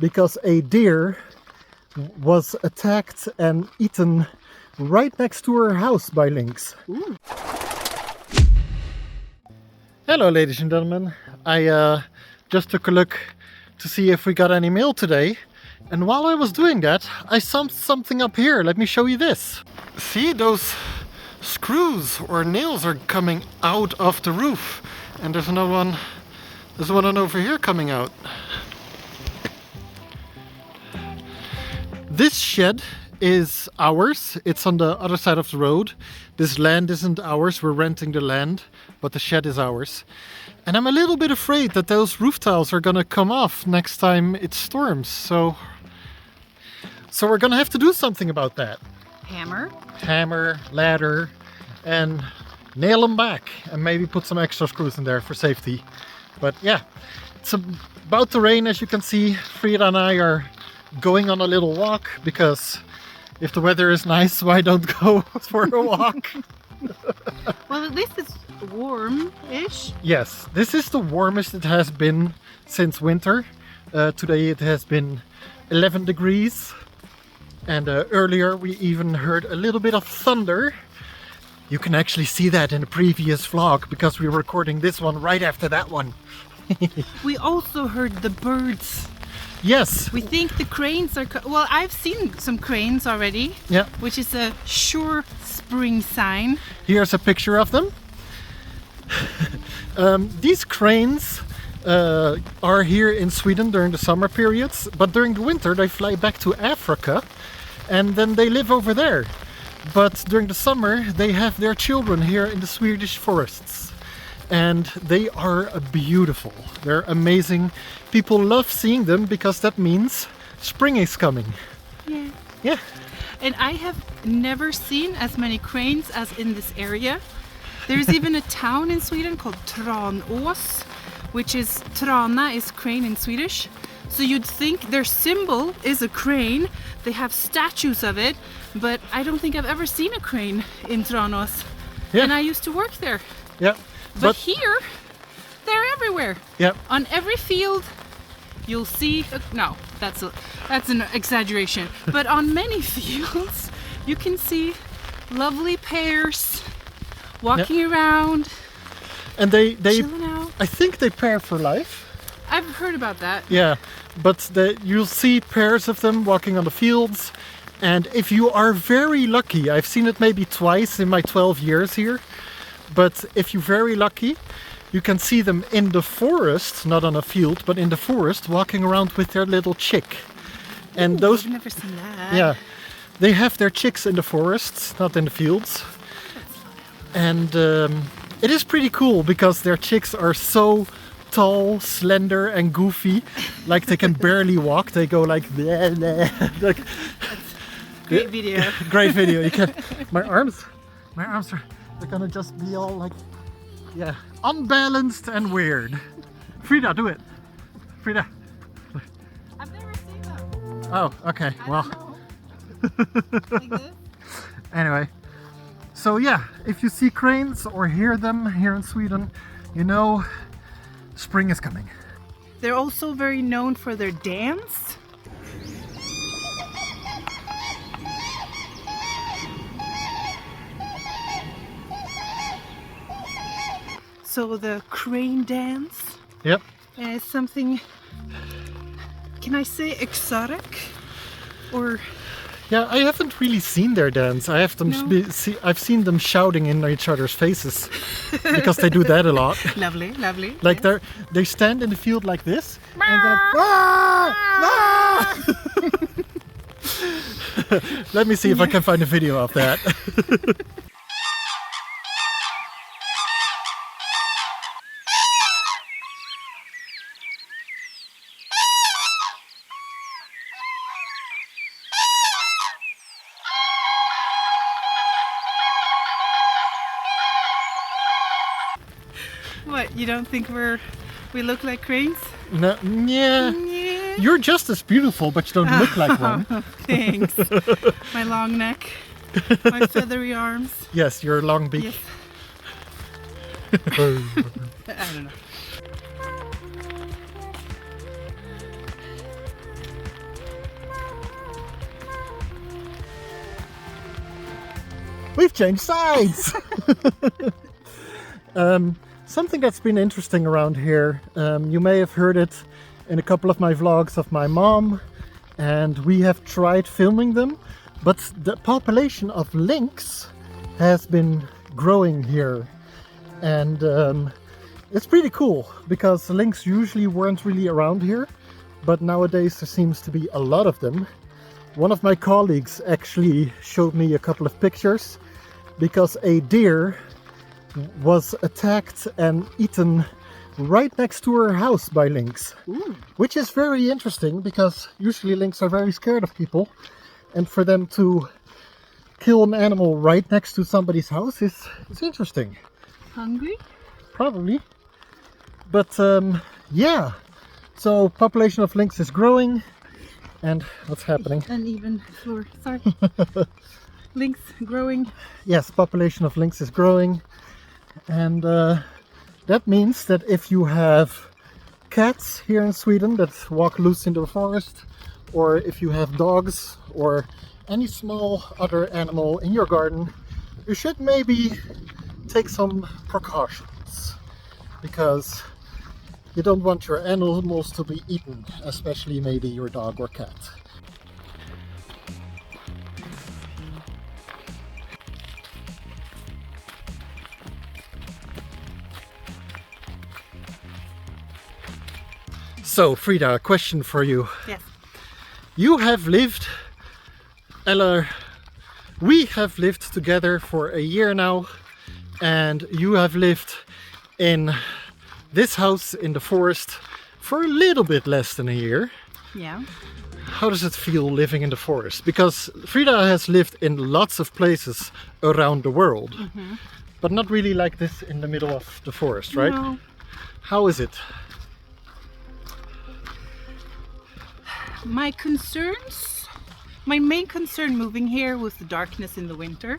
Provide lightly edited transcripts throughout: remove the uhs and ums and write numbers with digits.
because a deer was attacked and eaten right next to her house by lynx. Ooh. Hello ladies and gentlemen, I just took a look to see if we got any mail today, and while I was doing that I saw something up here. Let me show you this. See, those screws or nails are coming out of the roof, and there's another one, there's one over here coming out. This shed is ours. It's on the other side of the road. This land isn't ours, we're renting the land, but the shed is ours. And I'm a little bit afraid that those roof tiles are gonna come off next time it storms. So we're gonna have to do something about that. Hammer, ladder, and nail them back, and maybe put some extra screws in there for safety. But yeah, it's about to rain, as you can see. Frida and I are going on a little walk, because if the weather is nice, why don't go for a walk? Well, at least it's warm-ish. Yes, this is the warmest it has been since winter. Today it has been 11 degrees. And earlier we even heard a little bit of thunder. You can actually see that in the previous vlog, because we were recording this one right after that one. We also heard the birds. Yes. We think the cranes are... Well, I've seen some cranes already. Yeah. Which is a sure spring sign. Here's a picture of them. These cranes are here in Sweden during the summer periods, but during the winter they fly back to Africa and then they live over there. But during the summer they have their children here in the Swedish forests, and they are beautiful. They're amazing. People love seeing them because that means spring is coming. Yeah. Yeah. And I have never seen as many cranes as in this area. There's even a town in Sweden called Tranås, which is trana is crane in Swedish. So you'd think their symbol is a crane. They have statues of it, but I don't think I've ever seen a crane in Tranås. Yeah. And I used to work there. Yeah. But here, they're everywhere. Yeah. On every field, you'll see. No, that's an exaggeration. But on many fields, you can see lovely pairs walking around. And they chilling out. I think they pair for life. I've heard about that. Yeah, but you'll see pairs of them walking on the fields, and if you are very lucky, I've seen it maybe twice in my 12 years here, but if you're very lucky, you can see them in the forest, not on a field, but in the forest, walking around with their little chick. And Ooh, those, I've never seen that. yeah, they have their chicks in the forests, not in the fields. And it is pretty cool because their chicks are so tall, slender and goofy, like they can barely walk. They go like, bleh, bleh. Like Great video. Great video. You can. My arms are, they're gonna just be all like, yeah, unbalanced and weird. Frida, do it. Frida. I've never seen them. Oh, okay. Well. Like this? Anyway. So yeah, if you see cranes or hear them here in Sweden, you know spring is coming. They're also very known for their dance. So the crane dance Yep. is something, can I say exotic? Or Yeah, I haven't really seen their dance. I have them. No. I've seen them shouting in each other's faces because they do that a lot. lovely, lovely. Like yes. they stand in the field like this and go, "Ah! Ah!" Let me see if I can find a video of that. What, you don't think we look like cranes? No, yeah. Yeah. You're just as beautiful, but you don't look like one. Thanks. My long neck, my feathery arms. Yes, your long beak. Yes. I don't know. We've changed sides! Something that's been interesting around here, you may have heard it in a couple of my vlogs of my mom, and we have tried filming them, but the population of lynx has been growing here, and it's pretty cool because lynx usually weren't really around here, but nowadays there seems to be a lot of them. One of my colleagues actually showed me a couple of pictures because a deer was attacked and eaten right next to her house by lynx. Ooh. Which is very interesting because usually lynx are very scared of people, and for them to kill an animal right next to somebody's house is interesting. Hungry? Probably. But yeah, so population of lynx is growing. And what's happening? Uneven floor, sorry. Lynx growing. Yes, population of lynx is growing. And that means that if you have cats here in Sweden that walk loose in the forest, or if you have dogs or any small other animal in your garden, you should maybe take some precautions, because you don't want your animals to be eaten, especially maybe your dog or cat. So, Frida, a question for you. Yes. You have lived, Eller, we have lived together for a year now, and you have lived in this house in the forest for a little bit less than a year. Yeah. How does it feel living in the forest? Because Frida has lived in lots of places around the world, but not really like this in the middle of the forest, right? No. How is it? My concerns, my main concern moving here was the darkness in the winter.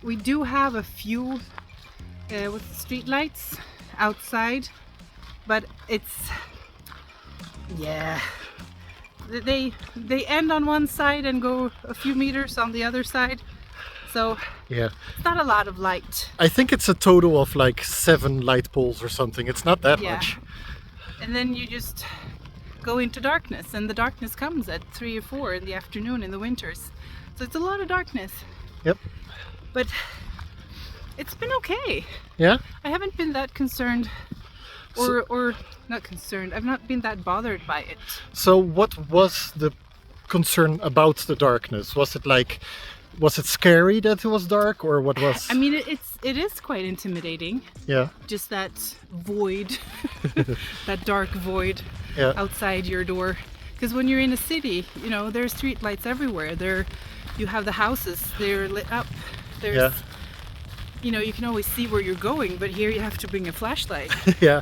We do have a few with street lights outside, but it's, yeah, they end on one side and go a few meters on the other side, so Yeah, it's not a lot of light. I think it's a total of like 7 light poles or something. It's not that Yeah. much. And then you just go into darkness, and the darkness comes at 3 or 4 in the afternoon in the winters, so it's a lot of darkness. Yep. But it's been okay. Yeah? I haven't been that concerned, or not concerned. I've not been that bothered by it. So what was the concern about the darkness? Was it scary that it was dark, or what was? I mean, it is quite intimidating. Yeah. Just that void, that dark void Yeah. outside your door. Because when you're in a city, you know, there's street lights everywhere. You have the houses, they're lit up. There's, Yeah. you know, you can always see where you're going, but here you have to bring a flashlight Yeah.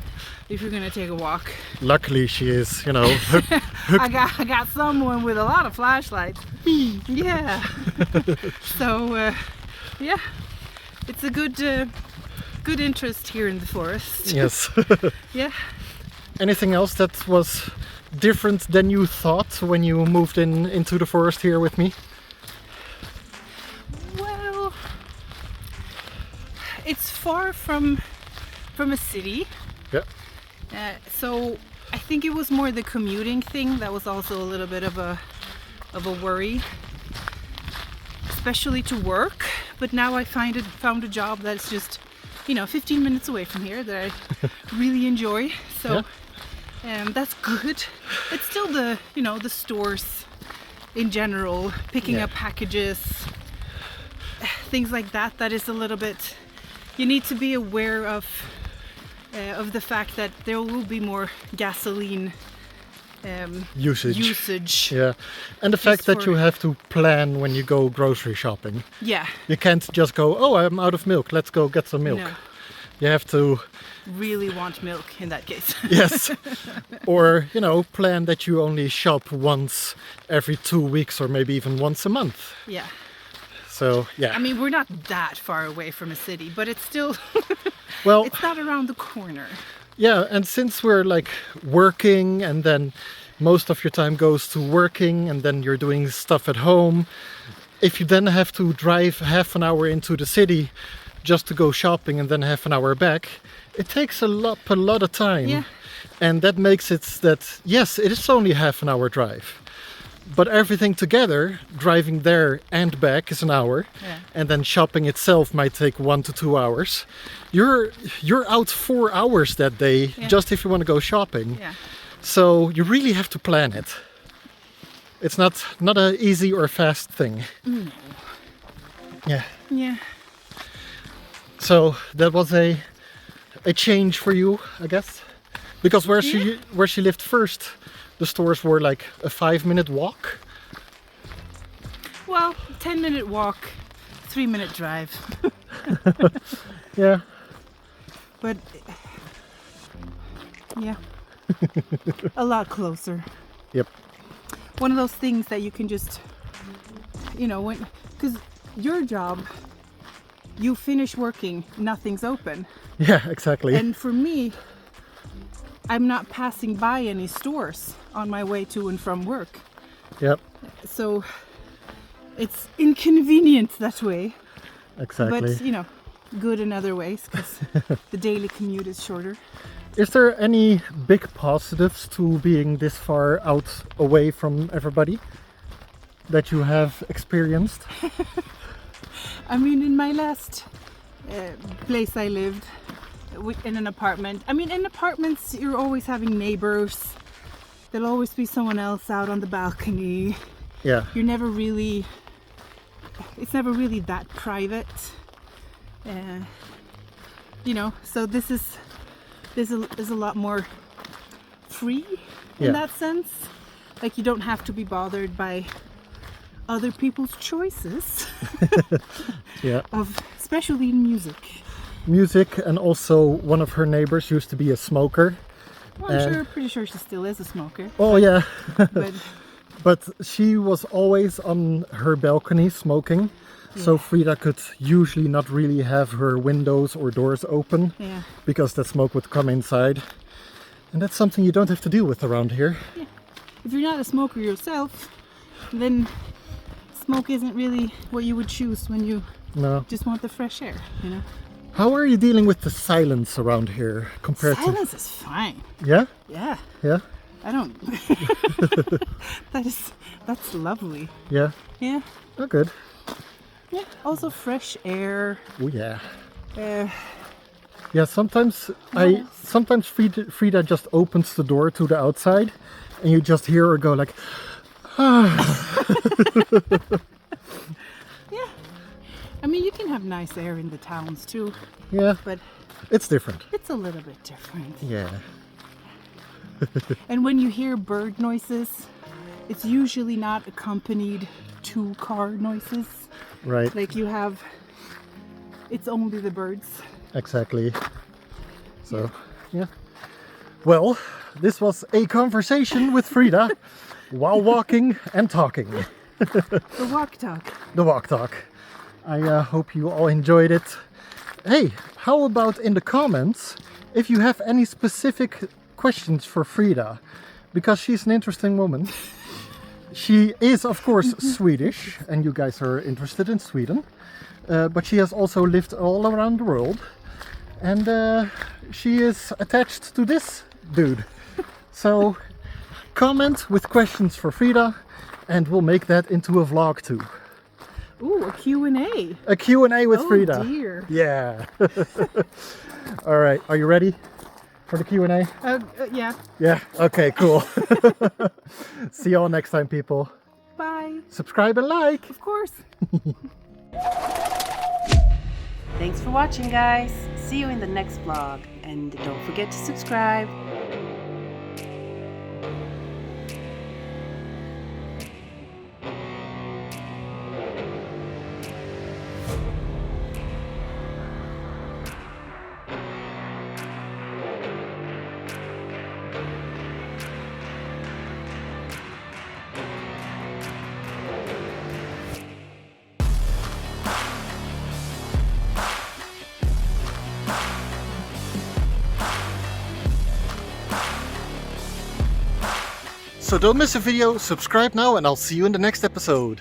if you're gonna take a walk. Luckily she is, you know, I got someone with a lot of flashlights. Yeah. So yeah, it's a good interest here in the forest. yes. Yeah. Anything else that was different than you thought when you moved into the forest here with me? Well, it's far from a city. Yeah. So I think it was more the commuting thing that was also a little bit of a worry, especially to work. But now I found a job that's just, you know, 15 minutes away from here that I really enjoy. So that's good. It's still the stores in general, picking Yeah. up packages, things like that. That is a little bit. You need to be aware of the fact that there will be more gasoline usage. Yeah. And the fact that for- you have to plan when you go grocery shopping. Yeah, You can't just go, oh, I'm out of milk, let's go get some milk. No. You have to, really want milk in that case. yes. Or, you know, plan that you only shop once every 2 weeks or maybe even once a month. Yeah. So, yeah. I mean, we're not that far away from a city, but it's still, Well, it's not around the corner. yeah, and since we're like working and then most of your time goes to working and then you're doing stuff at home, if you then have to drive half an hour into the city just to go shopping and then half an hour back, it takes a lot of time. Yeah. And that makes it that, yes, it is only half an hour drive. But everything together, driving there and back is an hour. Yeah. And then shopping itself might take 1 to 2 hours. You're out 4 hours that day, Yeah. just if you want to go shopping. Yeah. So you really have to plan it. It's not an easy or fast thing. No. Yeah. Yeah. So that was a change for you, I guess. Because where she lived first, the stores were like a 5-minute walk. Well, 10-minute walk, 3-minute drive. Yeah. But yeah, a lot closer. Yep. One of those things that you can just, because your job, you finish working, nothing's open. Yeah, exactly. And for me, I'm not passing by any stores on my way to and from work. Yep. So it's inconvenient that way. Exactly. But, good in other ways because the daily commute is shorter. Is there any big positives to being this far out away from everybody that you have experienced? I mean, in my last place I lived, in an apartment. I mean, in apartments, you're always having neighbors. There'll always be someone else out on the balcony. Yeah. It's never really that private. So this is a lot more free in that sense. Like, you don't have to be bothered by other people's choices. Yeah. Especially in music. And also one of her neighbors used to be a smoker. Well, I'm pretty sure she still is a smoker. Oh yeah. But But she was always on her balcony smoking. So Frida could usually not really have her windows or doors open, because the smoke would come inside. And that's something you don't have to deal with around here. Yeah. If you're not a smoker yourself, then smoke isn't really what you would choose when you just want the fresh air, How are you dealing with the silence around here compared Silence is fine. Yeah? Yeah. Yeah? I don't... That's lovely. Yeah? Yeah. Oh, good. Yeah. Also fresh air. Oh, yeah. Yeah, sometimes Frida just opens the door to the outside and you just hear her go like, Yeah. I mean, you can have nice air in the towns too. Yeah. But it's different. It's a little bit different. Yeah. And when you hear bird noises, it's usually not accompanied to car noises. Right. Like it's only the birds. Exactly. So, yeah. Well, this was a conversation with Frida while walking and talking. The walk talk. The walk talk. I hope you all enjoyed it. Hey, how about in the comments if you have any specific questions for Frida? Because she's an interesting woman. She is, of course, Swedish, and you guys are interested in Sweden. But she has also lived all around the world. And she is attached to this dude. So comment with questions for Frida, and we'll make that into a vlog too. Ooh, a Q&A. A Q&A with Frida. Oh dear. Yeah. All right, are you ready for the Q&A? Yeah. Yeah, okay, cool. See you all next time, people. Bye. Subscribe and like. Of course. Thanks for watching, guys. See you in the next vlog. And don't forget to subscribe. So don't miss a video, subscribe now, and I'll see you in the next episode.